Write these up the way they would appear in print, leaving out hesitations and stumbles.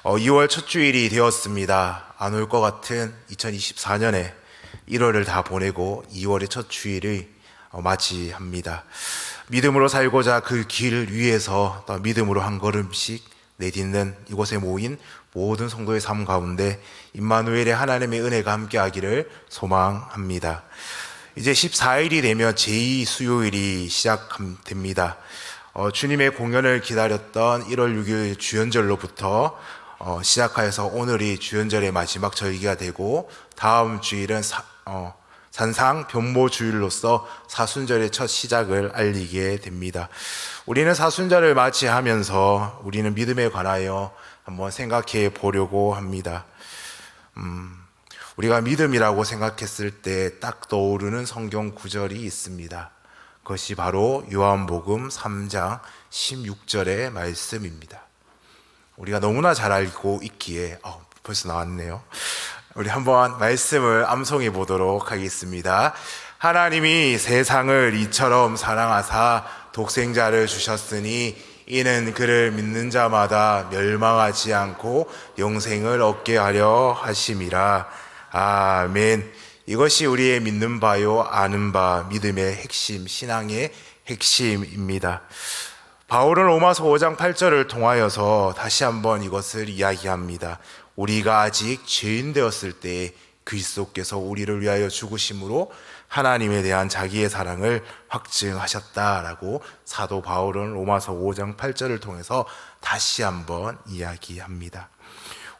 2월 첫 주일이 되었습니다. 안 올 것 같은 2024년에 1월을 다 보내고 2월의 첫 주일을 맞이합니다. 믿음으로 살고자 그 길 위에서 또 믿음으로 한 걸음씩 내딛는 이곳에 모인 모든 성도의 삶 가운데 임마누엘의 하나님의 은혜가 함께하기를 소망합니다. 이제 14일이 되면 제2 수요일이 시작됩니다. 주님의 공연을 기다렸던 1월 6일 주연절로부터 시작하여서 오늘이 주연절의 마지막 절기가 되고 다음 주일은 산상 변모주일로서 사순절의 첫 시작을 알리게 됩니다. 우리는 사순절을 맞이하면서 우리는 믿음에 관하여 한번 생각해 보려고 합니다. 우리가 믿음이라고 생각했을 때 딱 떠오르는 성경 구절이 있습니다. 그것이 바로 요한복음 3장 16절의 말씀입니다. 우리가 너무나 잘 알고 있기에 벌써 나왔네요. 우리 한번 말씀을 암송해 보도록 하겠습니다. 하나님이 세상을 이처럼 사랑하사 독생자를 주셨으니 이는 그를 믿는 자마다 멸망하지 않고 영생을 얻게 하려 하심이라. 아멘. 이것이 우리의 믿는 바요 아는 바 믿음의 핵심, 신앙의 핵심입니다. 바울은 로마서 5장 8절을 통하여서 다시 한번 이것을 이야기합니다. 우리가 아직 죄인 되었을 때 그리스도께서 우리를 위하여 죽으심으로 하나님에 대한 자기의 사랑을 확증하셨다라고 사도 바울은 로마서 5장 8절을 통해서 다시 한번 이야기합니다.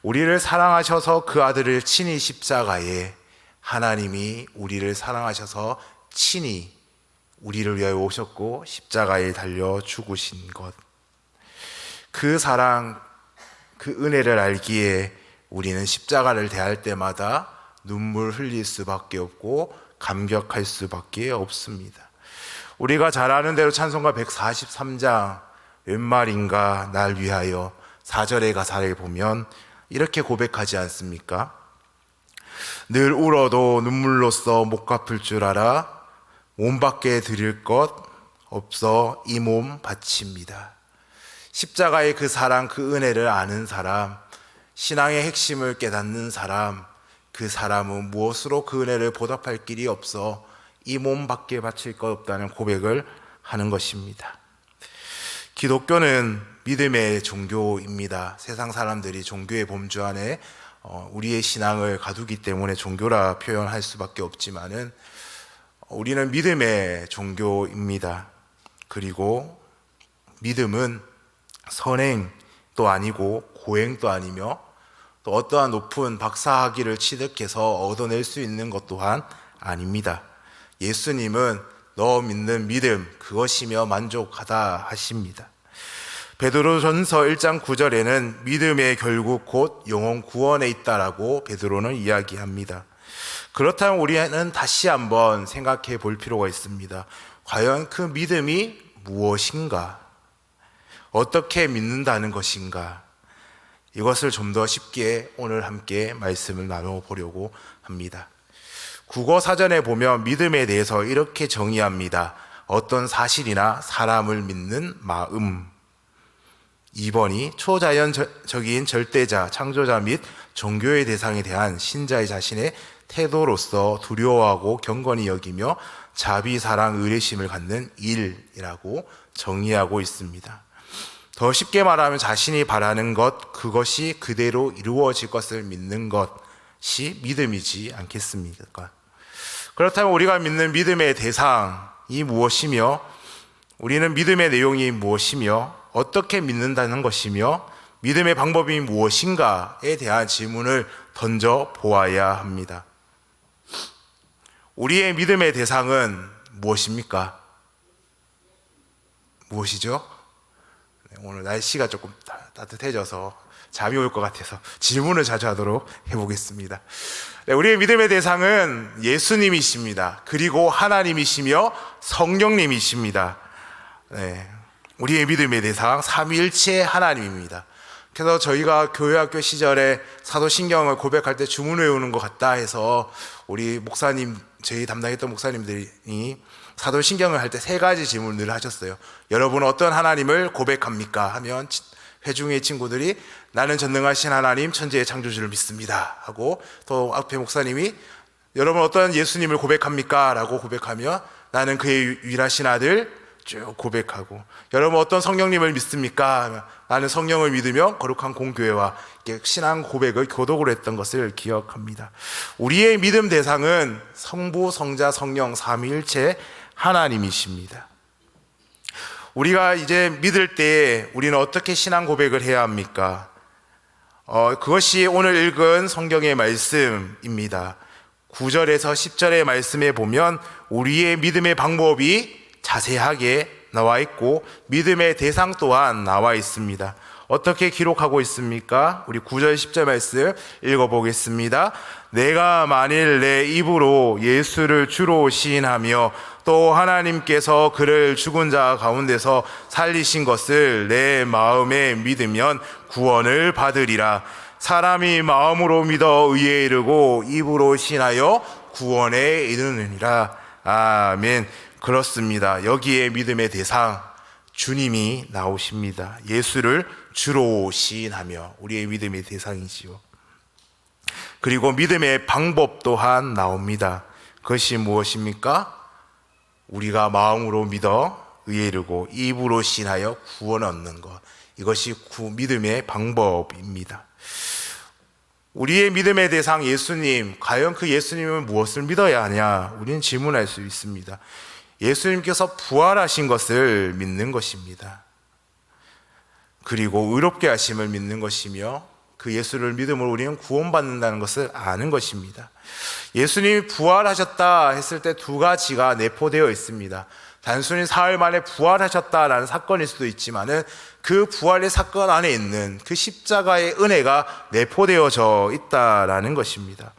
우리를 사랑하셔서 그 아들을 친히 십자가에, 하나님이 우리를 사랑하셔서 친히 우리를 위하여 오셨고 십자가에 달려 죽으신 것, 그 사랑, 그 은혜를 알기에 우리는 십자가를 대할 때마다 눈물 흘릴 수밖에 없고 감격할 수밖에 없습니다. 우리가 잘 아는 대로 찬송가 143장 웬 말인가 날 위하여 4절의 가사를 보면 이렇게 고백하지 않습니까? 늘 울어도 눈물로써 못 갚을 줄 알아 몸 밖에 드릴 것 없어 이 몸 바칩니다. 십자가의 그 사랑, 그 은혜를 아는 사람, 신앙의 핵심을 깨닫는 사람, 그 사람은 무엇으로 그 은혜를 보답할 길이 없어 이 몸 밖에 바칠 것 없다는 고백을 하는 것입니다. 기독교는 믿음의 종교입니다. 세상 사람들이 종교의 범주 안에 우리의 신앙을 가두기 때문에 종교라 표현할 수밖에 없지만은 우리는 믿음의 종교입니다. 그리고 믿음은 선행도 아니고 고행도 아니며 또 어떠한 높은 박사학위를 취득해서 얻어낼 수 있는 것 또한 아닙니다. 예수님은 너 믿는 믿음 그것이며 만족하다 하십니다. 베드로전서 1장 9절에는 믿음의 결국 곧 영혼 구원에 있다라고 베드로는 이야기합니다. 그렇다면 우리는 다시 한번 생각해 볼 필요가 있습니다. 과연 그 믿음이 무엇인가? 어떻게 믿는다는 것인가? 이것을 좀 더 쉽게 오늘 함께 말씀을 나눠보려고 합니다. 국어 사전에 보면 믿음에 대해서 이렇게 정의합니다. 어떤 사실이나 사람을 믿는 마음. 2번이 초자연적인 절대자, 창조자 및 종교의 대상에 대한 신자의 자신의 태도로서 두려워하고 경건히 여기며 자비, 사랑, 의뢰심을 갖는 일이라고 정의하고 있습니다. 더 쉽게 말하면 자신이 바라는 것, 그것이 그대로 이루어질 것을 믿는 것이 믿음이지 않겠습니까? 그렇다면 우리가 믿는 믿음의 대상이 무엇이며 우리는 믿음의 내용이 무엇이며 어떻게 믿는다는 것이며 믿음의 방법이 무엇인가에 대한 질문을 던져 보아야 합니다. 우리의 믿음의 대상은 무엇입니까? 무엇이죠? 오늘 날씨가 조금 따뜻해져서 잠이 올 것 같아서 질문을 자주 하도록 해보겠습니다. 우리의 믿음의 대상은 예수님이십니다. 그리고 하나님이시며 성령님이십니다. 우리의 믿음의 대상 삼위일체 하나님입니다. 그래서 저희가 교회학교 시절에 사도신경을 고백할 때 주문 외우는 것 같다 해서 우리 목사님, 저희 담당했던 목사님들이 사도신경을 할 때 3가지 질문을 하셨어요. 여러분 어떤 하나님을 고백합니까? 하면 회중의 친구들이 나는 전능하신 하나님 천지의 창조주를 믿습니다 하고, 또 앞에 목사님이 여러분 어떤 예수님을 고백합니까? 라고 고백하며 나는 그의 유일하신 아들 쭉 고백하고, 여러분 어떤 성령님을 믿습니까? 나는 성령을 믿으며 거룩한 공교회와 신앙 고백을 교독으로 했던 것을 기억합니다. 우리의 믿음 대상은 성부, 성자, 성령 삼위일체 하나님이십니다. 우리가 이제 믿을 때 우리는 어떻게 신앙 고백을 해야 합니까? 그것이 오늘 읽은 성경의 말씀입니다. 9절에서 10절의 말씀에 보면 우리의 믿음의 방법이 자세하게 나와 있고 믿음의 대상 또한 나와 있습니다. 어떻게 기록하고 있습니까? 우리 9절 10절 말씀 읽어보겠습니다. 내가 만일 내 입으로 예수를 주로 시인하며 또 하나님께서 그를 죽은 자 가운데서 살리신 것을 내 마음에 믿으면 구원을 받으리라. 사람이 마음으로 믿어 의에 이르고 입으로 신하여 구원에 이르느니라. 아멘. 그렇습니다. 여기에 믿음의 대상 주님이 나오십니다. 예수를 주로 시인하며 우리의 믿음의 대상이지요. 그리고 믿음의 방법 또한 나옵니다. 그것이 무엇입니까? 우리가 마음으로 믿어 의에 이르고 입으로 시인하여 구원 얻는 것, 이것이 믿음의 방법입니다. 우리의 믿음의 대상 예수님, 과연 그 예수님은 무엇을 믿어야 하냐? 우리는 질문할 수 있습니다. 예수님께서 부활하신 것을 믿는 것입니다. 그리고 의롭게 하심을 믿는 것이며 그 예수를 믿음으로 우리는 구원받는다는 것을 아는 것입니다. 예수님이 부활하셨다 했을 때 두 가지가 내포되어 있습니다. 단순히 사흘 만에 부활하셨다라는 사건일 수도 있지만은 그 부활의 사건 안에 있는 그 십자가의 은혜가 내포되어져 있다라는 것입니다.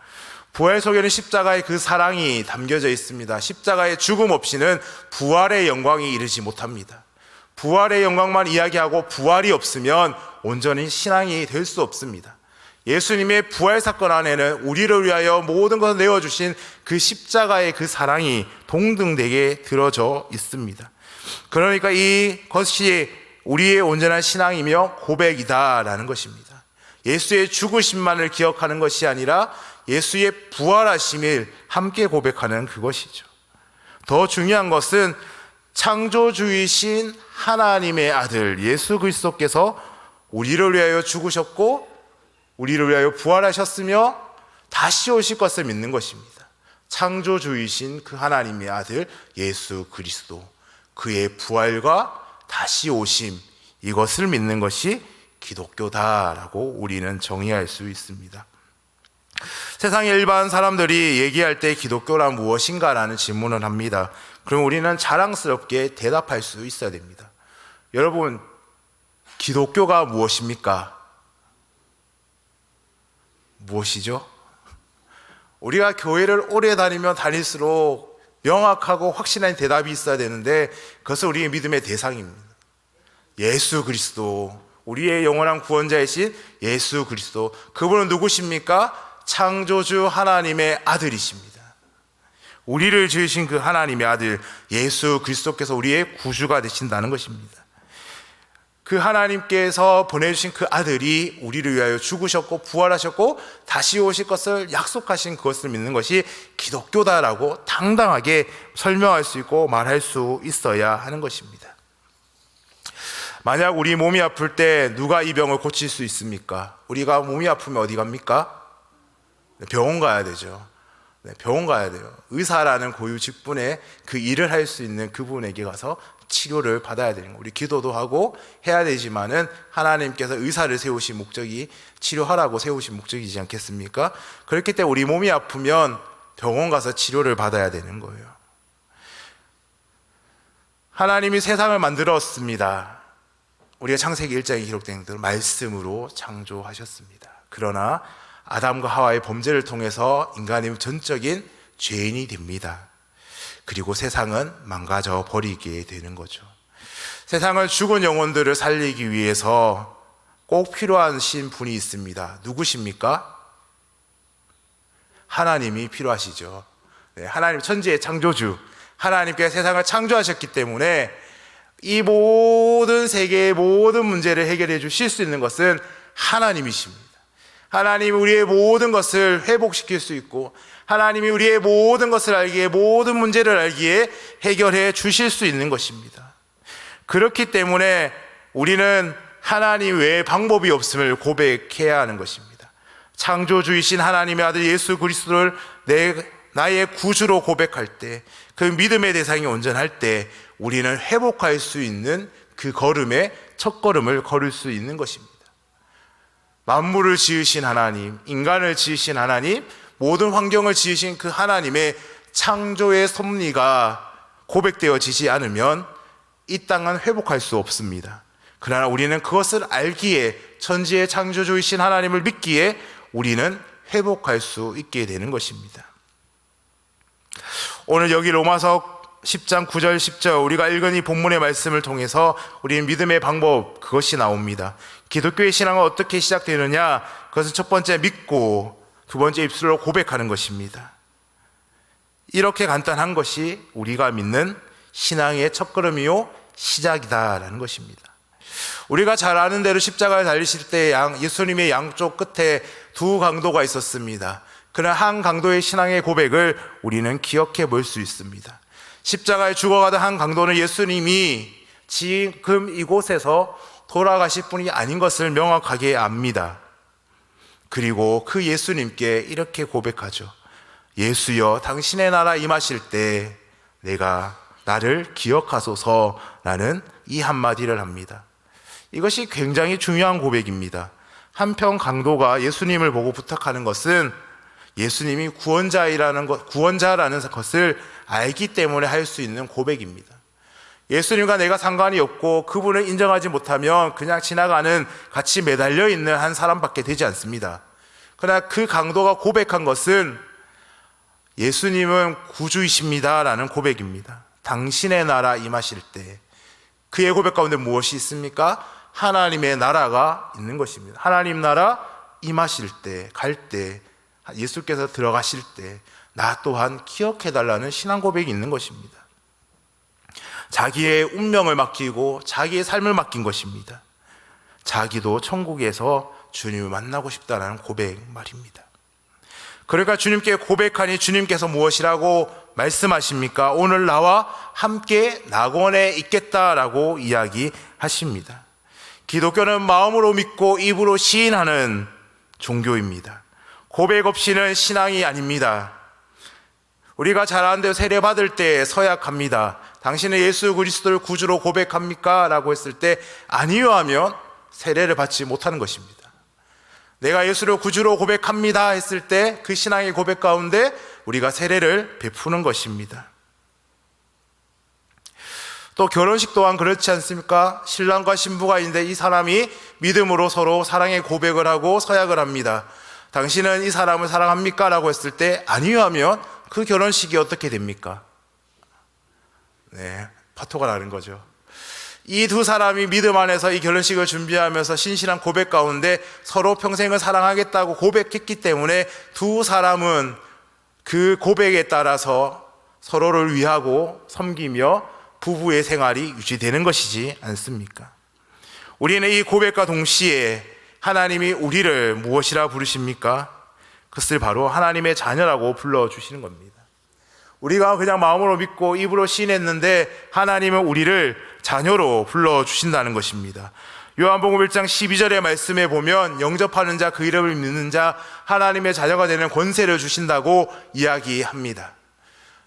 부활 속에는 십자가의 그 사랑이 담겨져 있습니다. 십자가의 죽음 없이는 부활의 영광이 이르지 못합니다. 부활의 영광만 이야기하고 부활이 없으면 온전히 신앙이 될 수 없습니다. 예수님의 부활 사건 안에는 우리를 위하여 모든 것을 내어주신 그 십자가의 그 사랑이 동등되게 들어져 있습니다. 그러니까 이것이 우리의 온전한 신앙이며 고백이다라는 것입니다. 예수의 죽으심만을 기억하는 것이 아니라 예수의 부활하심을 함께 고백하는 그것이죠. 더 중요한 것은 창조주이신 하나님의 아들 예수 그리스도께서 우리를 위하여 죽으셨고 우리를 위하여 부활하셨으며 다시 오실 것을 믿는 것입니다. 창조주이신 그 하나님의 아들 예수 그리스도, 그의 부활과 다시 오심, 이것을 믿는 것이 기독교다라고 우리는 정의할 수 있습니다. 세상의 일반 사람들이 얘기할 때 기독교란 무엇인가라는 질문을 합니다. 그럼 우리는 자랑스럽게 대답할 수 있어야 됩니다. 여러분, 기독교가 무엇입니까? 무엇이죠? 우리가 교회를 오래 다니면 다닐수록 명확하고 확실한 대답이 있어야 되는데 그것은 우리의 믿음의 대상입니다. 예수 그리스도, 우리의 영원한 구원자이신 예수 그리스도, 그분은 누구십니까? 창조주 하나님의 아들이십니다. 우리를 지으신 그 하나님의 아들 예수 그리스도께서 우리의 구주가 되신다는 것입니다. 그 하나님께서 보내주신 그 아들이 우리를 위하여 죽으셨고 부활하셨고 다시 오실 것을 약속하신 그것을 믿는 것이 기독교다라고 당당하게 설명할 수 있고 말할 수 있어야 하는 것입니다. 만약 우리 몸이 아플 때 누가 이 병을 고칠 수 있습니까? 우리가 몸이 아프면 어디 갑니까? 병원 가야 되죠. 병원 가야 돼요. 의사라는 고유 직분에 그 일을 할 수 있는 그분에게 가서 치료를 받아야 되는 거예요. 우리 기도도 하고 해야 되지만은 하나님께서 의사를 세우신 목적이 치료하라고 세우신 목적이지 않겠습니까? 그렇기 때문에 우리 몸이 아프면 병원 가서 치료를 받아야 되는 거예요. 하나님이 세상을 만들었습니다. 우리가 창세기 1장에 기록된 대로 말씀으로 창조하셨습니다. 그러나 아담과 하와의 범죄를 통해서 인간이 전적인 죄인이 됩니다. 그리고 세상은 망가져 버리게 되는 거죠. 세상을 죽은 영혼들을 살리기 위해서 꼭 필요하신 분이 있습니다. 누구십니까? 하나님이 필요하시죠. 하나님 천지의 창조주, 하나님께서 세상을 창조하셨기 때문에 이 모든 세계의 모든 문제를 해결해 주실 수 있는 것은 하나님이십니다. 하나님이 우리의 모든 것을 회복시킬 수 있고, 하나님이 우리의 모든 것을 알기에, 모든 문제를 알기에 해결해 주실 수 있는 것입니다. 그렇기 때문에 우리는 하나님 외에 방법이 없음을 고백해야 하는 것입니다. 창조주이신 하나님의 아들 예수 그리스도를 나의 구주로 고백할 때, 그 믿음의 대상이 온전할 때 우리는 회복할 수 있는 그 걸음의 첫 걸음을 걸을 수 있는 것입니다. 만물을 지으신 하나님, 인간을 지으신 하나님, 모든 환경을 지으신 그 하나님의 창조의 섭리가 고백되어지지 않으면 이 땅은 회복할 수 없습니다. 그러나 우리는 그것을 알기에, 천지의 창조주이신 하나님을 믿기에 우리는 회복할 수 있게 되는 것입니다. 오늘 여기 로마서 10장 9절 10절 우리가 읽은 이 본문의 말씀을 통해서 우리는 믿음의 방법, 그것이 나옵니다. 기독교의 신앙은 어떻게 시작되느냐? 그것은 첫 번째 믿고, 두 번째 입술로 고백하는 것입니다. 이렇게 간단한 것이 우리가 믿는 신앙의 첫걸음이요 시작이다라는 것입니다. 우리가 잘 아는 대로 십자가를 달리실 때 예수님의 양쪽 끝에 두 강도가 있었습니다. 그러나 한 강도의 신앙의 고백을 우리는 기억해 볼 수 있습니다. 십자가에 죽어가던 한 강도는 예수님이 지금 이곳에서 돌아가실 분이 아닌 것을 명확하게 압니다. 그리고 그 예수님께 이렇게 고백하죠. 예수여, 당신의 나라 임하실 때 내가 나를 기억하소서라는 이 한마디를 합니다. 이것이 굉장히 중요한 고백입니다. 한편 강도가 예수님을 보고 부탁하는 것은 예수님이 구원자라는 것을 알기 때문에 할 수 있는 고백입니다. 예수님과 내가 상관이 없고 그분을 인정하지 못하면 그냥 지나가는, 같이 매달려 있는 한 사람밖에 되지 않습니다. 그러나 그 강도가 고백한 것은 예수님은 구주이십니다 라는 고백입니다. 당신의 나라 임하실 때, 그의 고백 가운데 무엇이 있습니까? 하나님의 나라가 있는 것입니다. 하나님 나라 임하실 때, 갈 때, 예수께서 들어가실 때 나 또한 기억해달라는 신앙 고백이 있는 것입니다. 자기의 운명을 맡기고 자기의 삶을 맡긴 것입니다. 자기도 천국에서 주님을 만나고 싶다는 고백 말입니다. 그러니까 주님께 고백하니 주님께서 무엇이라고 말씀하십니까? 오늘 나와 함께 낙원에 있겠다라고 이야기하십니다. 기독교는 마음으로 믿고 입으로 시인하는 종교입니다. 고백 없이는 신앙이 아닙니다. 우리가 잘 아는 대로 세례 받을 때 서약합니다. 당신은 예수 그리스도를 구주로 고백합니까? 라고 했을 때 아니요 하면 세례를 받지 못하는 것입니다. 내가 예수를 구주로 고백합니다 했을 때 그 신앙의 고백 가운데 우리가 세례를 베푸는 것입니다. 또 결혼식 또한 그렇지 않습니까? 신랑과 신부가 있는데 이 사람이 믿음으로 서로 사랑의 고백을 하고 서약을 합니다. 당신은 이 사람을 사랑합니까? 라고 했을 때 아니요 하면 그 결혼식이 어떻게 됩니까? 네, 파토가 나는 거죠. 이 두 사람이 믿음 안에서 이 결혼식을 준비하면서 신실한 고백 가운데 서로 평생을 사랑하겠다고 고백했기 때문에 두 사람은 그 고백에 따라서 서로를 위하고 섬기며 부부의 생활이 유지되는 것이지 않습니까? 우리는 이 고백과 동시에 하나님이 우리를 무엇이라 부르십니까? 그것을 바로 하나님의 자녀라고 불러주시는 겁니다. 우리가 그냥 마음으로 믿고 입으로 시인했는데 하나님은 우리를 자녀로 불러주신다는 것입니다. 요한복음 1장 12절의 말씀에 보면 영접하는 자, 그 이름을 믿는 자 하나님의 자녀가 되는 권세를 주신다고 이야기합니다.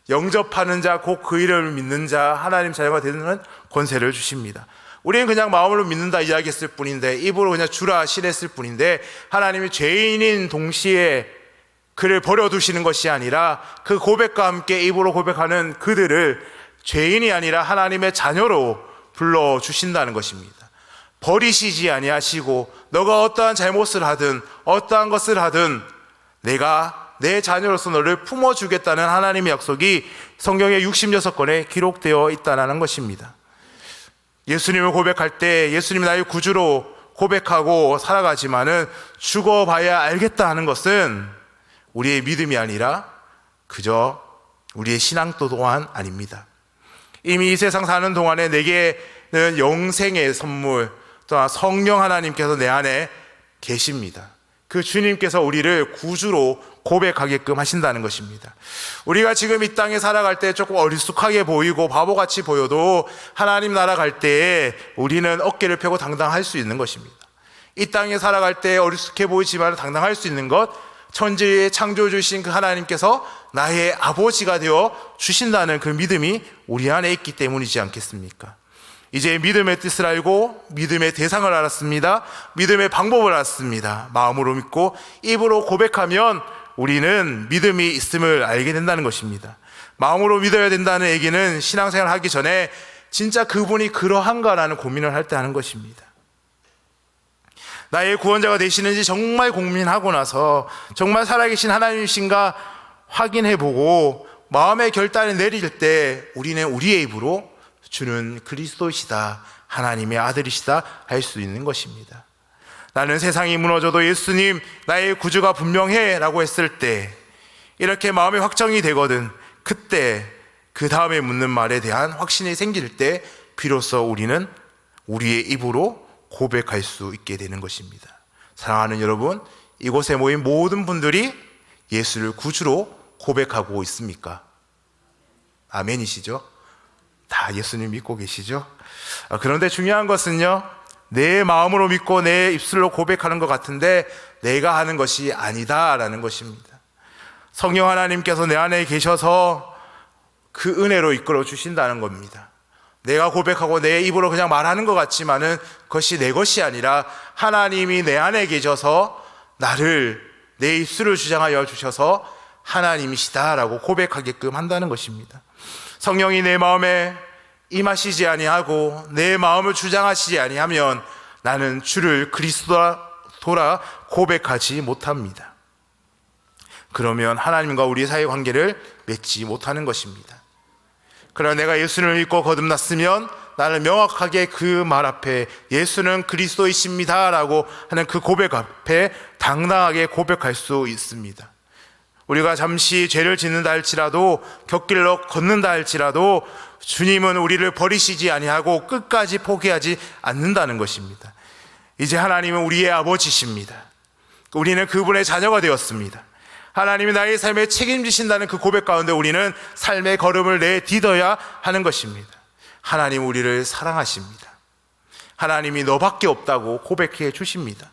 영접하는 자, 곧 그 이름을 믿는 자 하나님 자녀가 되는 권세를 주십니다. 우리는 그냥 마음으로 믿는다 이야기했을 뿐인데, 입으로 그냥 주라 시했을 뿐인데, 하나님이 죄인인 동시에 그를 버려두시는 것이 아니라 그 고백과 함께 입으로 고백하는 그들을 죄인이 아니라 하나님의 자녀로 불러주신다는 것입니다. 버리시지 아니하시고 너가 어떠한 잘못을 하든 어떠한 것을 하든 내가 내 자녀로서 너를 품어주겠다는 하나님의 약속이 성경에 66권에 기록되어 있다는 것입니다. 예수님을 고백할 때 예수님이 나의 구주로 고백하고 살아가지만은 죽어봐야 알겠다 하는 것은 우리의 믿음이 아니라 그저 우리의 신앙도 또한 아닙니다. 이미 이 세상 사는 동안에 내게 영생의 선물, 또한 성령 하나님께서 내 안에 계십니다. 그 주님께서 우리를 구주로 고백하게끔 하신다는 것입니다. 우리가 지금 이 땅에 살아갈 때 조금 어리숙하게 보이고 바보같이 보여도 하나님 나라 갈 때에 우리는 어깨를 펴고 당당할 수 있는 것입니다. 이 땅에 살아갈 때 어리숙해 보이지만 당당할 수 있는 것, 천지의 창조주신 그 하나님께서 나의 아버지가 되어 주신다는 그 믿음이 우리 안에 있기 때문이지 않겠습니까? 이제 믿음의 뜻을 알고 믿음의 대상을 알았습니다. 믿음의 방법을 알았습니다. 마음으로 믿고 입으로 고백하면 우리는 믿음이 있음을 알게 된다는 것입니다. 마음으로 믿어야 된다는 얘기는 신앙생활 하기 전에 진짜 그분이 그러한가라는 고민을 할 때 하는 것입니다. 나의 구원자가 되시는지 정말 고민하고 나서 정말 살아계신 하나님이신가 확인해보고 마음의 결단을 내릴 때 우리는 우리의 입으로 주는 그리스도시다, 하나님의 아들이시다 할 수 있는 것입니다. 나는 세상이 무너져도 예수님 나의 구주가 분명해 라고 했을 때 이렇게 마음의 확정이 되거든. 그때 그 다음에 묻는 말에 대한 확신이 생길 때 비로소 우리는 우리의 입으로 고백할 수 있게 되는 것입니다. 사랑하는 여러분, 이곳에 모인 모든 분들이 예수를 구주로 고백하고 있습니까? 아멘이시죠? 다 예수님 믿고 계시죠? 그런데 중요한 것은요, 내 마음으로 믿고 내 입술로 고백하는 것 같은데 내가 하는 것이 아니다라는 것입니다. 성령 하나님께서 내 안에 계셔서 그 은혜로 이끌어 주신다는 겁니다. 내가 고백하고 내 입으로 그냥 말하는 것 같지만은 그것이 내 것이 아니라 하나님이 내 안에 계셔서 나를, 내 입술을 주장하여 주셔서 하나님이시다라고 고백하게끔 한다는 것입니다. 성령이 내 마음에 임하시지 아니하고 내 마음을 주장하시지 아니하면 나는 주를 그리스도라 고백하지 못합니다. 그러면 하나님과 우리의 사이 관계를 맺지 못하는 것입니다. 그러나 내가 예수를 믿고 거듭났으면 나는 명확하게 그 말 앞에 예수는 그리스도이십니다 라고 하는 그 고백 앞에 당당하게 고백할 수 있습니다. 우리가 잠시 죄를 짓는다 할지라도, 곁길로 걷는다 할지라도 주님은 우리를 버리시지 아니하고 끝까지 포기하지 않는다는 것입니다. 이제 하나님은 우리의 아버지십니다. 우리는 그분의 자녀가 되었습니다. 하나님이 나의 삶에 책임지신다는 그 고백 가운데 우리는 삶의 걸음을 내딛어야 하는 것입니다. 하나님 우리를 사랑하십니다. 하나님이 너밖에 없다고 고백해 주십니다.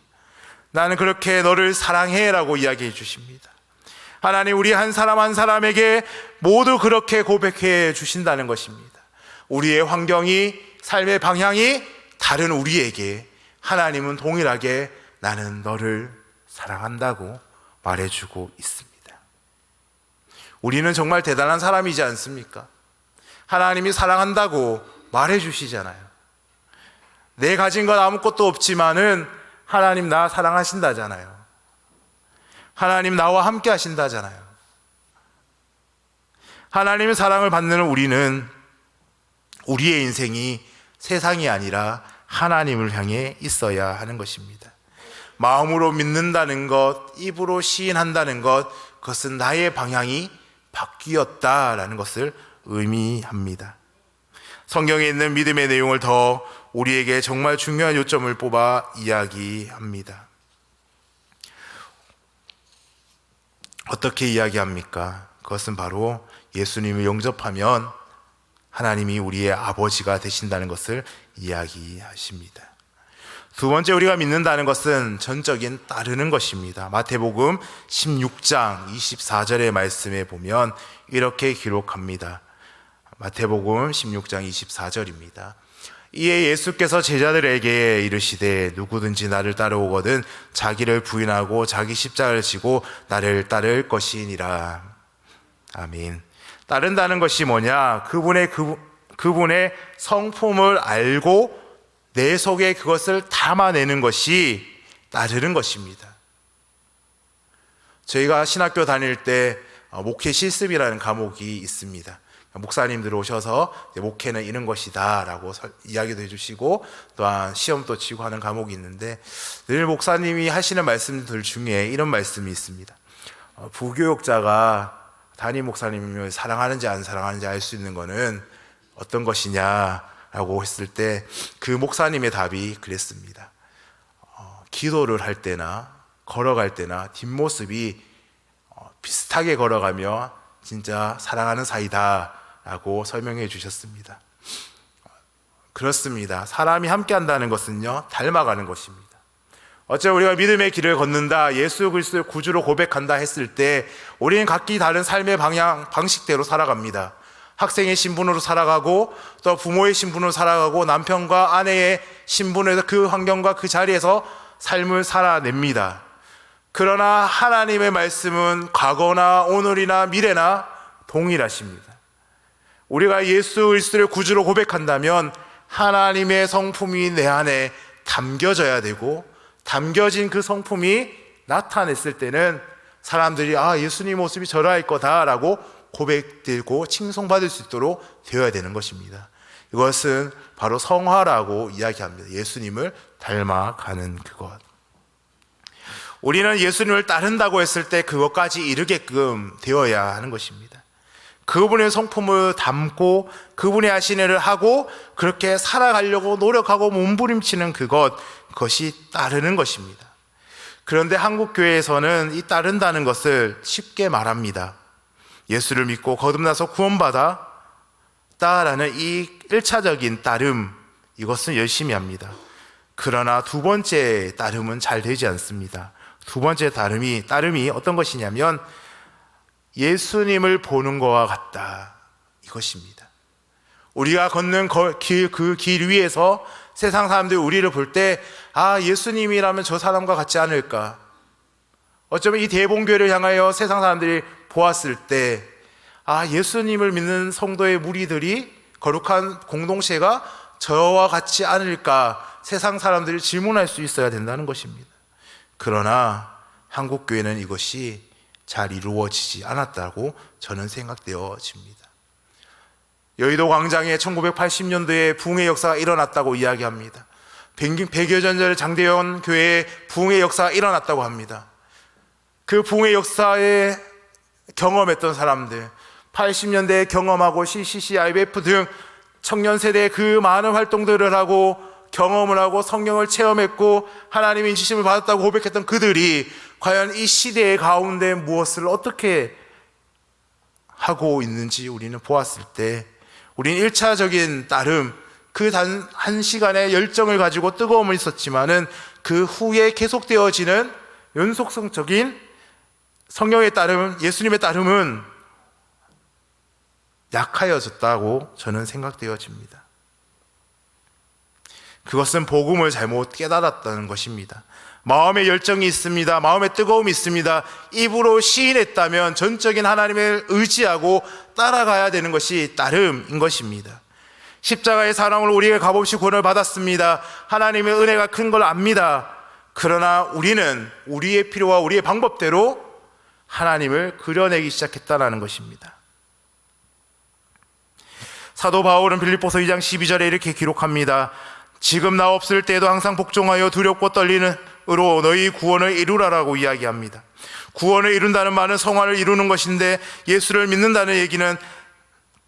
나는 그렇게 너를 사랑해 라고 이야기해 주십니다. 하나님 우리 한 사람 한 사람에게 모두 그렇게 고백해 주신다는 것입니다. 우리의 환경이, 삶의 방향이 다른 우리에게 하나님은 동일하게 나는 너를 사랑한다고 말해주고 있습니다. 우리는 정말 대단한 사람이지 않습니까? 하나님이 사랑한다고 말해주시잖아요. 내 가진 건 아무것도 없지만은 하나님 나 사랑하신다잖아요. 하나님 나와 함께 하신다잖아요. 하나님의 사랑을 받는 우리는 우리의 인생이 세상이 아니라 하나님을 향해 있어야 하는 것입니다. 마음으로 믿는다는 것, 입으로 시인한다는 것, 그것은 나의 방향이 바뀌었다라는 것을 의미합니다. 성경에 있는 믿음의 내용을 더 우리에게 정말 중요한 요점을 뽑아 이야기합니다. 어떻게 이야기합니까? 그것은 바로 예수님을 영접하면 하나님이 우리의 아버지가 되신다는 것을 이야기하십니다. 두 번째 우리가 믿는다는 것은 전적인 따르는 것입니다. 마태복음 16장 24절의 말씀에 보면 이렇게 기록합니다. 마태복음 16장 24절입니다. 이에 예수께서 제자들에게 이르시되 누구든지 나를 따라오거든 자기를 부인하고 자기 십자가를 지고 나를 따를 것이니라. 아멘. 따른다는 것이 뭐냐? 그분의 성품을 알고 내 속에 그것을 담아내는 것이 따르는 것입니다. 저희가 신학교 다닐 때 목회 실습이라는 과목이 있습니다. 목사님들 오셔서 목회는 이런 것이다 라고 이야기도 해주시고 또한 시험도 치고 하는 과목이 있는데 늘 목사님이 하시는 말씀들 중에 이런 말씀이 있습니다. 부교육자가 담임 목사님을 사랑하는지 안 사랑하는지 알 수 있는 것은 어떤 것이냐? 라고 했을 때 그 목사님의 답이 그랬습니다. 기도를 할 때나 걸어갈 때나 뒷모습이 비슷하게 걸어가며 진짜 사랑하는 사이다 라고 설명해 주셨습니다. 그렇습니다. 사람이 함께 한다는 것은요, 닮아가는 것입니다. 어쩌면 우리가 믿음의 길을 걷는다, 예수 그리스도를 구주로 고백한다 했을 때 우리는 각기 다른 삶의 방식대로 살아갑니다. 학생의 신분으로 살아가고, 또 부모의 신분으로 살아가고, 남편과 아내의 신분에서 그 환경과 그 자리에서 삶을 살아냅니다. 그러나 하나님의 말씀은 과거나 오늘이나 미래나 동일하십니다. 우리가 예수 그리스도를 구주로 고백한다면 하나님의 성품이 내 안에 담겨져야 되고, 담겨진 그 성품이 나타냈을 때는 사람들이 예수님 모습이 저러할 거다라고 고백되고 칭송받을 수 있도록 되어야 되는 것입니다. 이것은 바로 성화라고 이야기합니다. 예수님을 닮아가는 그것. 우리는 예수님을 따른다고 했을 때 그것까지 이르게끔 되어야 하는 것입니다. 그분의 성품을 담고 그분의 하신 일을 하고 그렇게 살아가려고 노력하고 몸부림치는 그것이 따르는 것입니다. 그런데 한국교회에서는 이 따른다는 것을 쉽게 말합니다. 예수를 믿고 거듭나서 구원받았다라는 이 1차적인 따름, 이것은 열심히 합니다. 그러나 두 번째 따름은 잘 되지 않습니다. 두 번째 따름이 어떤 것이냐면 예수님을 보는 것과 같다, 이것입니다. 우리가 걷는 그 길 위에서 세상 사람들이 우리를 볼 때 예수님이라면 저 사람과 같지 않을까. 어쩌면 이 대봉교회를 향하여 세상 사람들이 보았을 때 예수님을 믿는 성도의 무리들이, 거룩한 공동체가 저와 같지 않을까 세상 사람들이 질문할 수 있어야 된다는 것입니다. 그러나 한국교회는 이것이 잘 이루어지지 않았다고 저는 생각되어집니다. 여의도 광장에 1980년도에 부흥의 역사가 일어났다고 이야기합니다. 100여 년 전에 장대현 교회에 부흥의 역사가 일어났다고 합니다. 그 부흥의 역사에 경험했던 사람들, 80년대에 경험하고 CCC, IBF 등 청년 세대의 그 많은 활동들을 하고 경험을 하고 성령을 체험했고 하나님의 인치심을 받았다고 고백했던 그들이 과연 이 시대의 가운데 무엇을 어떻게 하고 있는지 우리는 보았을 때, 우리는 1차적인 따름, 그 단 한 시간의 열정을 가지고 뜨거움은 있었지만은 그 후에 계속되어지는 연속성적인 성령의 따름, 예수님의 따름은 약하여졌다고 저는 생각되어집니다. 그것은 복음을 잘못 깨달았다는 것입니다. 마음의 열정이 있습니다. 마음의 뜨거움이 있습니다. 입으로 시인했다면 전적인 하나님을 의지하고 따라가야 되는 것이 따름인 것입니다. 십자가의 사랑을 우리에게 값없이 구원을 받았습니다. 하나님의 은혜가 큰 걸 압니다. 그러나 우리는 우리의 필요와 우리의 방법대로 하나님을 그려내기 시작했다는 것입니다. 사도 바울은 빌립보서 2장 12절에 이렇게 기록합니다. 지금 나 없을 때에도 항상 복종하여 두렵고 떨리는 으로 너희 구원을 이루라라고 이야기합니다. 구원을 이룬다는 말은 성화를 이루는 것인데, 예수를 믿는다는 얘기는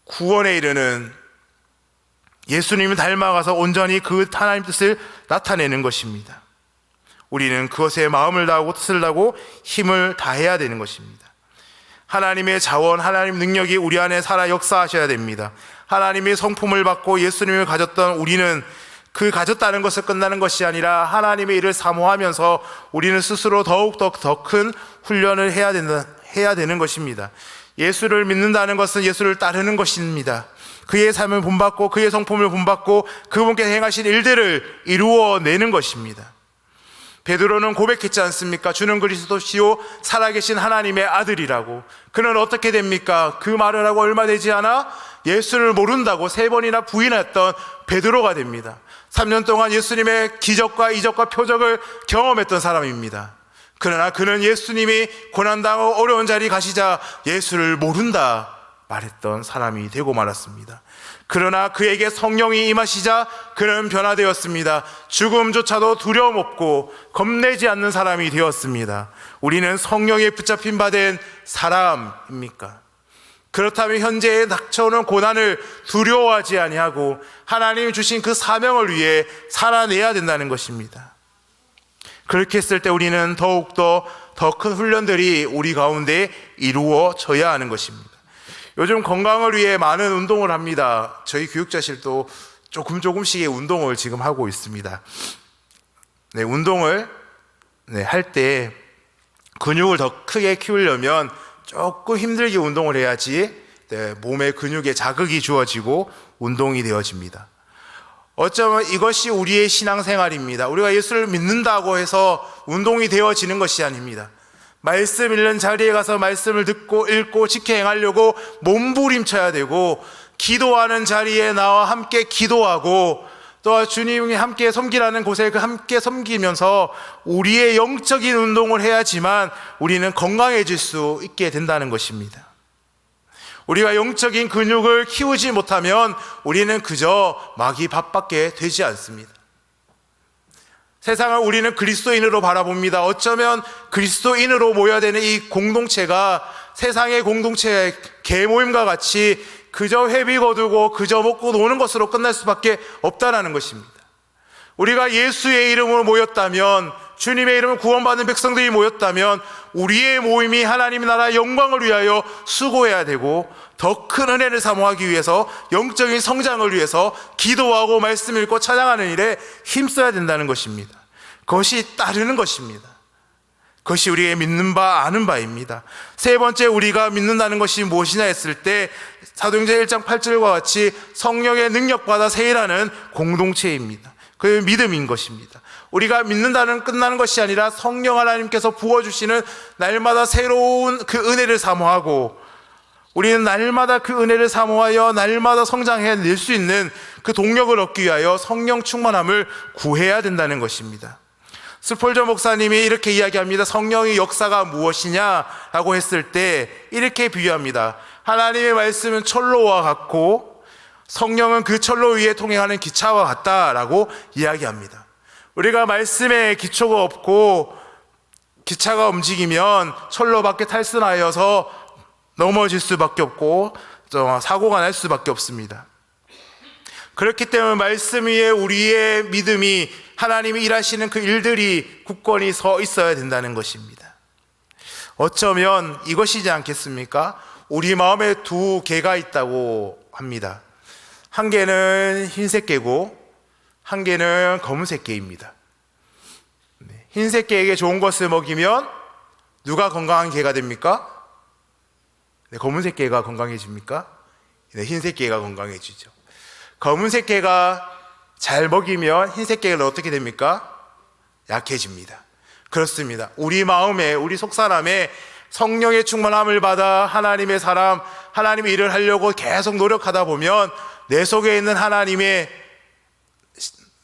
구원에 이르는 예수님을 닮아가서 온전히 그 하나님 뜻을 나타내는 것입니다. 우리는 그것에 마음을 다하고 뜻을 다하고 힘을 다해야 되는 것입니다. 하나님의 자원, 하나님 능력이 우리 안에 살아 역사하셔야 됩니다. 하나님의 성품을 받고 예수님을 가졌던 우리는 그 가졌다는 것을 끝나는 것이 아니라 하나님의 일을 사모하면서 우리는 스스로 더욱더 더 큰 훈련을 해야 되는 것입니다. 예수를 믿는다는 것은 예수를 따르는 것입니다. 그의 삶을 본받고 그의 성품을 본받고 그분께서 행하신 일들을 이루어내는 것입니다. 베드로는 고백했지 않습니까? 주는 그리스도시요 살아계신 하나님의 아들이라고. 그는 어떻게 됩니까? 그 말을 하고 얼마 되지 않아 예수를 모른다고 3번이나 부인했던 베드로가 됩니다. 3년 동안 예수님의 기적과 이적과 표적을 경험했던 사람입니다. 그러나 그는 예수님이 고난당하고 어려운 자리에 가시자 예수를 모른다 말했던 사람이 되고 말았습니다. 그러나 그에게 성령이 임하시자 그는 변화되었습니다. 죽음조차도 두려움 없고 겁내지 않는 사람이 되었습니다. 우리는 성령에 붙잡힌 바 된 사람입니까? 그렇다면 현재에 닥쳐오는 고난을 두려워하지 아니하고 하나님이 주신 그 사명을 위해 살아내야 된다는 것입니다. 그렇게 했을 때 우리는 더욱더 더 큰 훈련들이 우리 가운데 이루어져야 하는 것입니다. 요즘 건강을 위해 많은 운동을 합니다. 저희 교육자실도 조금씩의 운동을 지금 하고 있습니다. 운동을 할 때 근육을 더 크게 키우려면 조금 힘들게 운동을 해야지 몸의 근육에 자극이 주어지고 운동이 되어집니다. 어쩌면 이것이 우리의 신앙생활입니다. 우리가 예수를 믿는다고 해서 운동이 되어지는 것이 아닙니다. 말씀 읽는 자리에 가서 말씀을 듣고 읽고 지켜 행하려고 몸부림쳐야 되고, 기도하는 자리에 나와 함께 기도하고, 또 주님이 함께 섬기라는 곳에 함께 섬기면서 우리의 영적인 운동을 해야지만 우리는 건강해질 수 있게 된다는 것입니다. 우리가 영적인 근육을 키우지 못하면 우리는 그저 마귀 밥밖에 되지 않습니다. 세상을 우리는 그리스도인으로 바라봅니다. 어쩌면 그리스도인으로 모여야 되는 이 공동체가 세상의 공동체의 계모임과 같이 그저 회비 거두고 그저 먹고 노는 것으로 끝날 수밖에 없다는 것입니다. 우리가 예수의 이름으로 모였다면, 주님의 이름을 구원받는 백성들이 모였다면 우리의 모임이 하나님의 나라의 영광을 위하여 수고해야 되고, 더 큰 은혜를 사모하기 위해서, 영적인 성장을 위해서 기도하고 말씀 읽고 찬양하는 일에 힘써야 된다는 것입니다. 그것이 따르는 것입니다. 그것이 우리의 믿는 바 아는 바입니다. 세 번째, 우리가 믿는다는 것이 무엇이냐 했을 때 사도행전 1장 8절과 같이 성령의 능력받아 세일하는 공동체입니다. 그 믿음인 것입니다. 우리가 믿는다는 끝나는 것이 아니라 성령 하나님께서 부어주시는 날마다 새로운 그 은혜를 사모하고, 우리는 날마다 그 은혜를 사모하여 날마다 성장해낼 수 있는 그 동력을 얻기 위하여 성령 충만함을 구해야 된다는 것입니다. 스폴저 목사님이 이렇게 이야기합니다. 성령의 역사가 무엇이냐라고 했을 때 이렇게 비유합니다. 하나님의 말씀은 철로와 같고 성령은 그 철로 위에 통행하는 기차와 같다라고 이야기합니다. 우리가 말씀에 기초가 없고 기차가 움직이면 철로밖에 탈선하여서 넘어질 수밖에 없고 사고가 날 수밖에 없습니다. 그렇기 때문에 말씀 위에 우리의 믿음이, 하나님이 일하시는 그 일들이 굳건히 서 있어야 된다는 것입니다. 어쩌면 이것이지 않겠습니까? 우리 마음에 두 개가 있다고 합니다. 한 개는 흰색 개고 한 개는 검은색 개입니다. 흰색 개에게 좋은 것을 먹이면 누가 건강한 개가 됩니까? 검은색 개가 건강해집니까? 흰색 개가 건강해지죠. 검은색 개가 잘 먹이면 흰색 개가 어떻게 됩니까? 약해집니다. 그렇습니다. 우리 마음에, 우리 속사람에 성령의 충만함을 받아 하나님의 사람, 하나님의 일을 하려고 계속 노력하다 보면 내 속에 있는 하나님의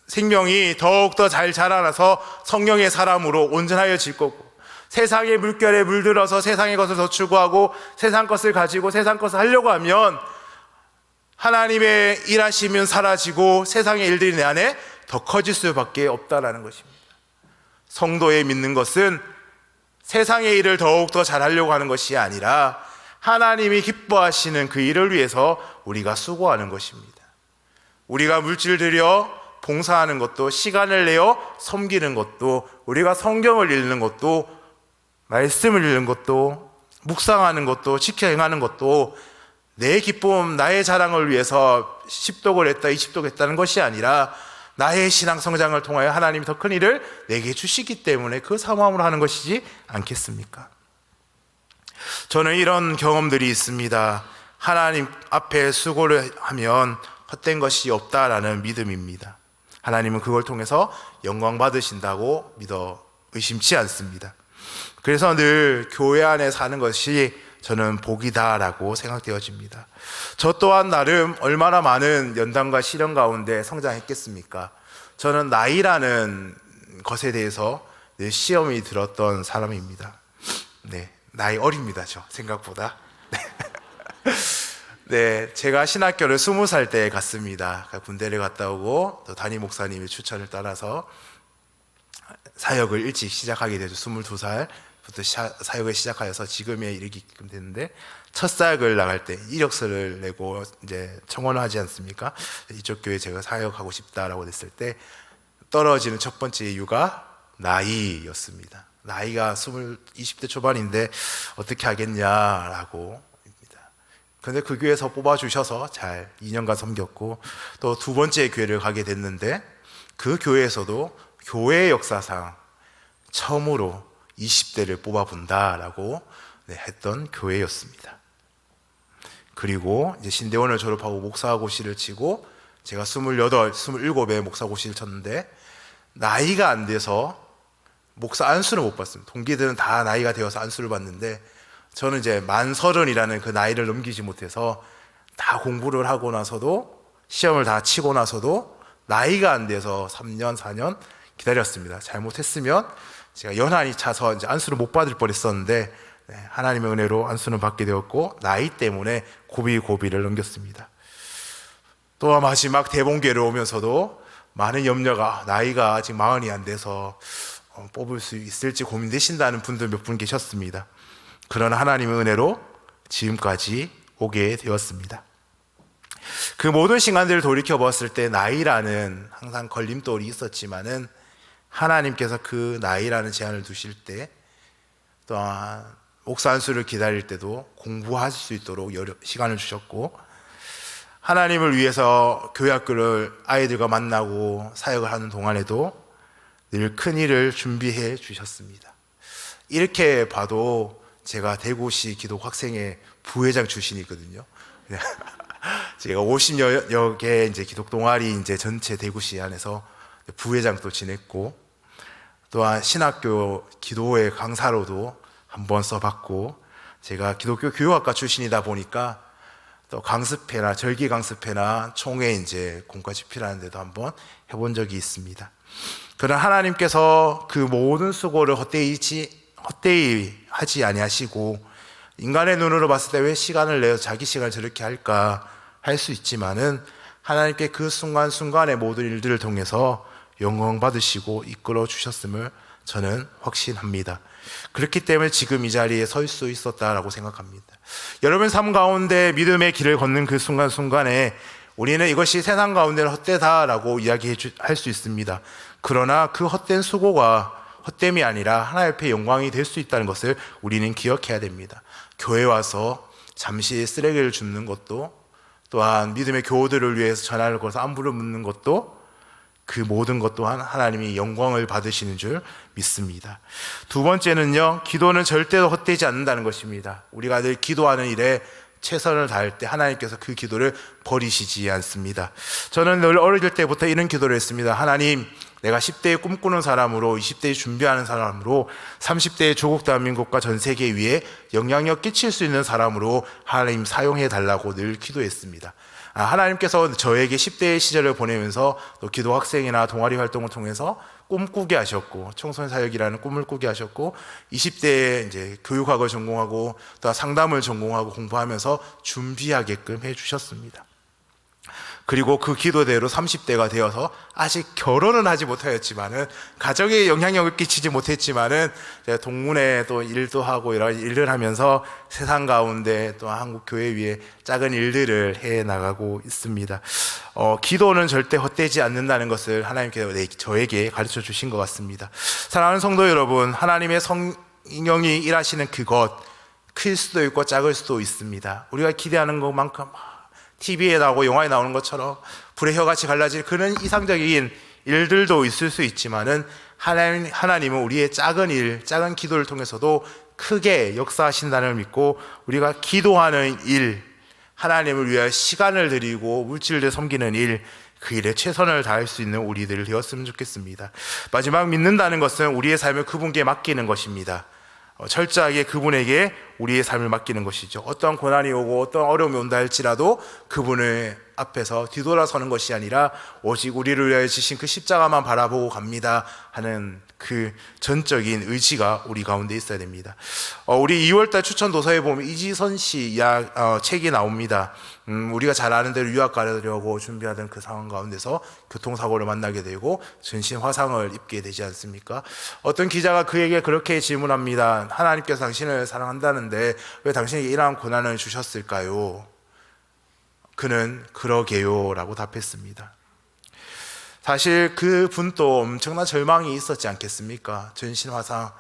생명이 더욱더 잘 자라나서 성령의 사람으로 온전하여질 거고, 세상의 물결에 물들어서 세상의 것을 더 추구하고 세상 것을 가지고 세상 것을 하려고 하면 하나님의 일하시면 사라지고 세상의 일들이 내 안에 더 커질 수밖에 없다라는 것입니다. 성도의 믿는 것은 세상의 일을 더욱더 잘하려고 하는 것이 아니라 하나님이 기뻐하시는 그 일을 위해서 우리가 수고하는 것입니다. 우리가 물질 들여 봉사하는 것도, 시간을 내어 섬기는 것도, 우리가 성경을 읽는 것도, 말씀을 읽는 것도, 묵상하는 것도, 지켜 행하는 것도 내 기쁨, 나의 자랑을 위해서 10독을 했다, 20독 했다는 것이 아니라 나의 신앙 성장을 통하여 하나님이 더 큰 일을 내게 주시기 때문에 그 사모함으로 하는 것이지 않겠습니까? 저는 이런 경험들이 있습니다. 하나님 앞에 수고를 하면 헛된 것이 없다라는 믿음입니다. 하나님은 그걸 통해서 영광 받으신다고 믿어 의심치 않습니다. 그래서 늘 교회 안에 사는 것이 저는 복이다라고 생각되어집니다. 저 또한 나름 얼마나 많은 연단과 시련 가운데 성장했겠습니까? 저는 나이라는 것에 대해서 늘 시험이 들었던 사람입니다. 나이 어립니다, 저 생각보다. 제가 신학교를 20살 때 갔습니다. 군대를 갔다 오고 또 담임 목사님의 추천을 따라서 사역을 일찍 시작하게 되죠. 22살부터 사역을 시작하여서 지금에 이르기끔 됐는데, 첫 사역을 나갈 때 이력서를 내고 이제 청원을 하지 않습니까? 이쪽 교회 제가 사역하고 싶다라고 했을 때 떨어지는 첫 번째 이유가 나이였습니다. 나이가 20대 초반인데 어떻게 하겠냐라고. 근데 그 교회에서 뽑아주셔서 잘 2년간 섬겼고, 또 두 번째 교회를 가게 됐는데 그 교회에서도 교회 역사상 처음으로 20대를 뽑아본다라고 했던 교회였습니다. 그리고 이제 신대원을 졸업하고 목사고시를 치고 제가 27에 목사고시를 쳤는데 나이가 안 돼서 목사 안수를 못 받습니다. 동기들은 다 나이가 되어서 안수를 받는데 저는 이제 만 30이라는 그 나이를 넘기지 못해서 다 공부를 하고 나서도 시험을 다 치고 나서도 나이가 안 돼서 3년, 4년 기다렸습니다. 잘못했으면 제가 연한이 차서 이제 안수를 못 받을 뻔했었는데 하나님의 은혜로 안수는 받게 되었고 나이 때문에 고비를 넘겼습니다. 또 마지막 대본계를 오면서도 많은 염려가, 나이가 아직 40이 안 돼서 뽑을 수 있을지 고민되신다는 분들 몇 분 계셨습니다. 그러나 하나님의 은혜로 지금까지 오게 되었습니다. 그 모든 시간들을 돌이켜봤을 때 나이라는 항상 걸림돌이 있었지만은 하나님께서 그 나이라는 제한을 두실 때 또한 목사 안수를 기다릴 때도 공부할 수 있도록 시간을 주셨고, 하나님을 위해서 교회학교를 아이들과 만나고 사역을 하는 동안에도 늘 큰 일을 준비해 주셨습니다. 이렇게 봐도 제가 대구시 기독학생회 부회장 출신이거든요. 제가 50여 개 이제 기독 동아리 이제 전체 대구시 안에서 부회장도 지냈고, 또한 신학교 기도회 강사로도 한번 써봤고, 제가 기독교 교육학과 출신이다 보니까 또 강습회나 절기 강습회나 총회 이제 공과 집필하는 데도 한번 해본 적이 있습니다. 그러나 하나님께서 그 모든 수고를 헛되이 하지 아니하시고, 인간의 눈으로 봤을 때 왜 시간을 내어 자기 시간을 저렇게 할까 할 수 있지만은 하나님께 그 순간순간의 모든 일들을 통해서 영광 받으시고 이끌어 주셨음을 저는 확신합니다. 그렇기 때문에 지금 이 자리에 설 수 있었다라고 생각합니다. 여러분 삶 가운데 믿음의 길을 걷는 그 순간순간에 우리는 이것이 세상 가운데는 헛되다라고 이야기할 수 있습니다. 그러나 그 헛된 수고가 헛됨이 아니라 하나님 앞에 영광이 될 수 있다는 것을 우리는 기억해야 됩니다. 교회 와서 잠시 쓰레기를 줍는 것도, 또한 믿음의 교우들을 위해서 전화를 걸어서 안부를 묻는 것도, 그 모든 것 또한 하나님이 영광을 받으시는 줄 믿습니다. 두 번째는요, 기도는 절대로 헛되지 않는다는 것입니다. 우리가 늘 기도하는 일에 최선을 다할 때 하나님께서 그 기도를 버리시지 않습니다. 저는 늘 어릴 때부터 이런 기도를 했습니다. 하나님, 내가 10대에 꿈꾸는 사람으로, 20대에 준비하는 사람으로, 30대에 조국 대한민국과 전 세계 위에 영향력 끼칠 수 있는 사람으로 하나님 사용해 달라고 늘 기도했습니다. 하나님께서 저에게 10대 시절을 보내면서 또 기도 학생이나 동아리 활동을 통해서 꿈꾸게 하셨고, 청소년 사역이라는 꿈을 꾸게 하셨고, 20대에 이제 교육학을 전공하고 또 상담을 전공하고 공부하면서 준비하게끔 해주셨습니다. 그리고 그 기도대로 30대가 되어서 아직 결혼은 하지 못하였지만은, 가정에 영향력을 끼치지 못했지만은 동문회 또 일도 하고 이런 일을 하면서 세상 가운데 또 한국 교회 위에 작은 일들을 해 나가고 있습니다. 기도는 절대 헛되지 않는다는 것을 하나님께서 저에게 가르쳐 주신 것 같습니다. 사랑하는 성도 여러분, 하나님의 성령이 일하시는 그것, 클 수도 있고 작을 수도 있습니다. 우리가 기대하는 것만큼 TV에 나오고 영화에 나오는 것처럼 불의 혀같이 갈라질 그런 이상적인 일들도 있을 수 있지만은, 하나님은 우리의 작은 일, 작은 기도를 통해서도 크게 역사하신다는 걸 믿고, 우리가 기도하는 일, 하나님을 위하여 시간을 드리고 물질을 섬기는 일, 그 일에 최선을 다할 수 있는 우리들 되었으면 좋겠습니다. 마지막, 믿는다는 것은 우리의 삶을 그분께 맡기는 것입니다. 철저하게 그분에게 우리의 삶을 맡기는 것이죠. 어떤 고난이 오고 어떤 어려움이 온다 할지라도 그분의 앞에서 뒤돌아서는 것이 아니라 오직 우리를 위하여 지신 그 십자가만 바라보고 갑니다 하는 그 전적인 의지가 우리 가운데 있어야 됩니다. 우리 2월달 추천 도서에 보면 이지선 씨 책이 나옵니다. 우리가 잘 아는 대로 유학 가려고 준비하던 그 상황 가운데서 교통사고를 만나게 되고 전신 화상을 입게 되지 않습니까? 어떤 기자가 그에게 그렇게 질문합니다. 하나님께서 당신을 사랑한다는데 왜 당신에게 이러한 고난을 주셨을까요? 그는 그러게요 라고 답했습니다. 사실 그 분도 엄청난 절망이 있었지 않겠습니까? 전신 화상,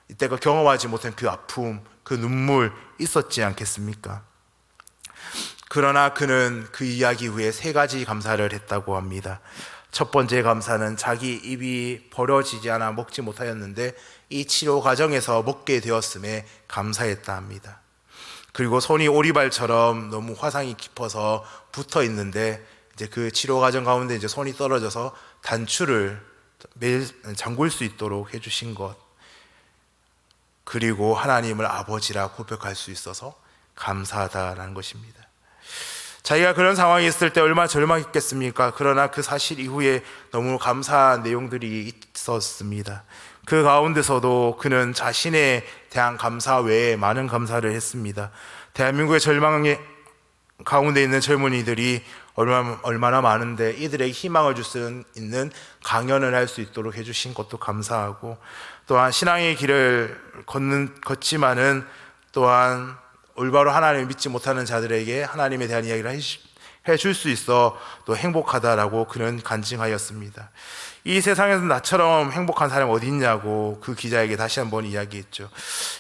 이때가 경험하지 못한 그 아픔, 그 눈물 있었지 않겠습니까? 그러나 그는 그 이야기 후에 3가지 감사를 했다고 합니다. 첫 번째 감사는 자기 입이 벌어지지 않아 먹지 못하였는데 이 치료 과정에서 먹게 되었음에 감사했다 합니다. 그리고 손이 오리발처럼 너무 화상이 깊어서 붙어 있는데 이제 그 치료 과정 가운데 이제 손이 떨어져서 단추를 매일 잠글 수 있도록 해주신 것, 그리고 하나님을 아버지라 고백할 수 있어서 감사하다라는 것입니다. 자기가 그런 상황이 있을 때 얼마나 절망했겠습니까? 그러나 그 사실 이후에 너무 감사한 내용들이 있었습니다. 그 가운데서도 그는 자신에 대한 감사 외에 많은 감사를 했습니다. 대한민국의 절망의 가운데 있는 젊은이들이 얼마나 많은데 이들에게 희망을 줄 수 있는 강연을 할 수 있도록 해주신 것도 감사하고, 또한 신앙의 길을 걷지만은 또한 올바로 하나님을 믿지 못하는 자들에게 하나님에 대한 이야기를 해줄 수 있어 또 행복하다라고 그는 간증하였습니다. 이 세상에서 나처럼 행복한 사람이 어디 있냐고 그 기자에게 다시 한번 이야기했죠.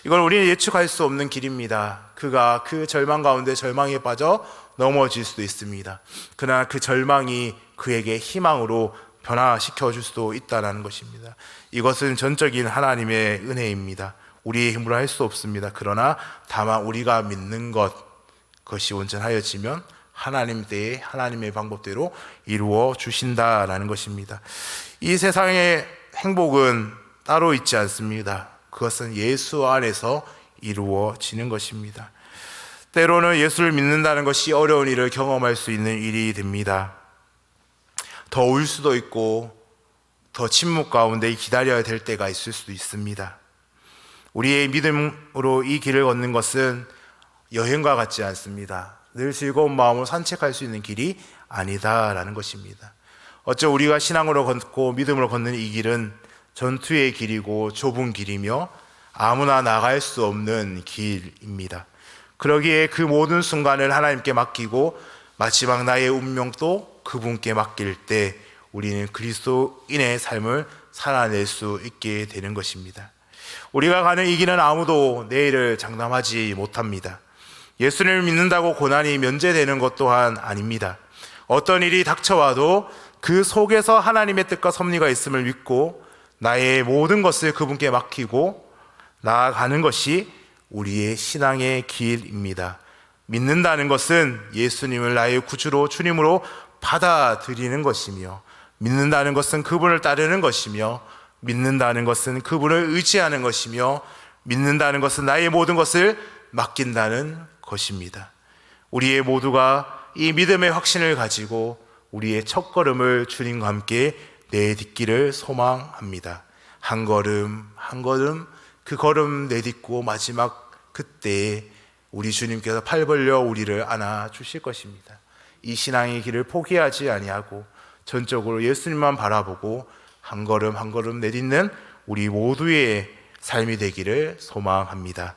이건 우리는 예측할 수 없는 길입니다. 그가 그 절망 가운데 절망에 빠져 넘어질 수도 있습니다. 그러나 그 절망이 그에게 희망으로 변화시켜 줄 수도 있다는 것입니다. 이것은 전적인 하나님의 은혜입니다. 우리의 힘으로 할 수 없습니다. 그러나 다만 우리가 믿는 것이 온전하여지면 하나님 때에 하나님의 방법대로 이루어 주신다라는 것입니다. 이 세상의 행복은 따로 있지 않습니다. 그것은 예수 안에서 이루어지는 것입니다. 때로는 예수를 믿는다는 것이 어려운 일을 경험할 수 있는 일이 됩니다. 더 울 수도 있고 더 침묵 가운데 기다려야 될 때가 있을 수도 있습니다. 우리의 믿음으로 이 길을 걷는 것은 여행과 같지 않습니다. 늘 즐거운 마음으로 산책할 수 있는 길이 아니다라는 것입니다. 어째 우리가 신앙으로 걷고 믿음으로 걷는 이 길은 전투의 길이고 좁은 길이며 아무나 나갈 수 없는 길입니다. 그러기에 그 모든 순간을 하나님께 맡기고 마지막 나의 운명도 그분께 맡길 때 우리는 그리스도인의 삶을 살아낼 수 있게 되는 것입니다. 우리가 가는 이 길은 아무도 내일을 장담하지 못합니다. 예수님을 믿는다고 고난이 면제되는 것 또한 아닙니다. 어떤 일이 닥쳐와도 그 속에서 하나님의 뜻과 섭리가 있음을 믿고 나의 모든 것을 그분께 맡기고 나아가는 것이 우리의 신앙의 길입니다. 믿는다는 것은 예수님을 나의 구주로 주님으로 받아들이는 것이며, 믿는다는 것은 그분을 따르는 것이며, 믿는다는 것은 그분을 의지하는 것이며, 믿는다는 것은 나의 모든 것을 맡긴다는 것입니다. 우리의 모두가 이 믿음의 확신을 가지고 우리의 첫걸음을 주님과 함께 내딛기를 소망합니다. 한 걸음 한 걸음 그 걸음 내딛고 마지막 그때에 우리 주님께서 팔 벌려 우리를 안아 주실 것입니다. 이 신앙의 길을 포기하지 아니하고 전적으로 예수님만 바라보고 한 걸음 한 걸음 내딛는 우리 모두의 삶이 되기를 소망합니다.